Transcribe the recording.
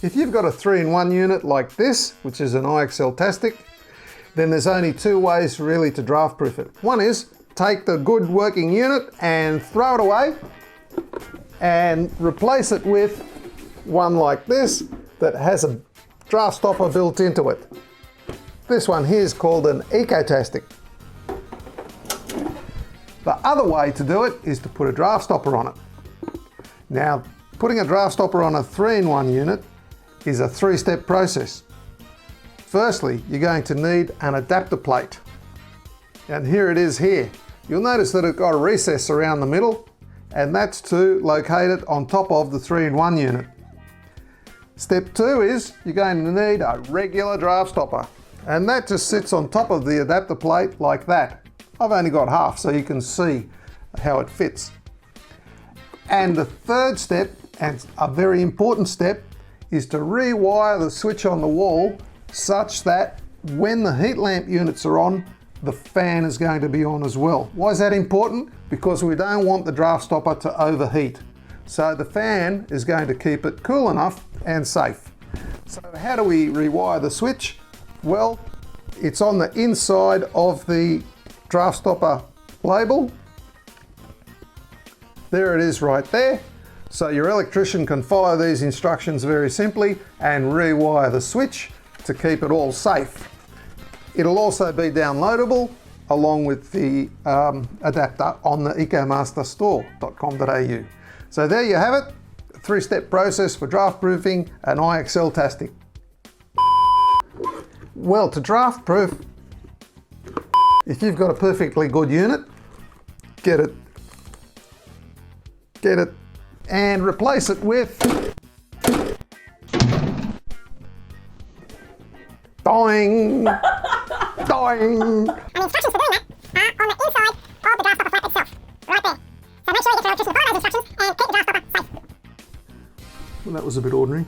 If you've got a 3-in-1 unit like this, which is an IXL Tastic, then there's only two ways really to draft proof it. One is take the good working unit and throw it away and replace it with one like this that has a draft stopper built into it. This one here is called an EcoTastic. The other way to do it is to put a draft stopper on it. Now, putting a draft stopper on a 3-in-1 unit is a 3-step process. Firstly, you're going to need an adapter plate. And here it is here. You'll notice that it's got a recess around the middle, and that's to locate it on top of the 3-in-1 unit. Step 2 is you're going to need a regular draft stopper, and that just sits on top of the adapter plate like that. I've only got half so you can see how it fits. And the third step, and a very important step, is to rewire the switch on the wall such that when the heat lamp units are on, the fan is going to be on as well. Why is that important? Because we don't want the draft stopper to overheat. So the fan is going to keep it cool enough and safe. So how do we rewire the switch? Well, it's on the inside of the draft stopper label. There it is right there. So your electrician can follow these instructions very simply and rewire the switch to keep it all safe. It'll also be downloadable along with the adapter on the ecomasterstore.com.au. So there you have it, a 3-step process for draft proofing an IXL Tastic. Well, to draft proof, if you've got a perfectly good unit, get it, and replace it with doing. And the instructions for doing that are on the inside of the draft stopper flap itself, right there. So make sure you get your electrician to follow those instructions and keep the draft stopper safe. Well, that was a bit ordinary.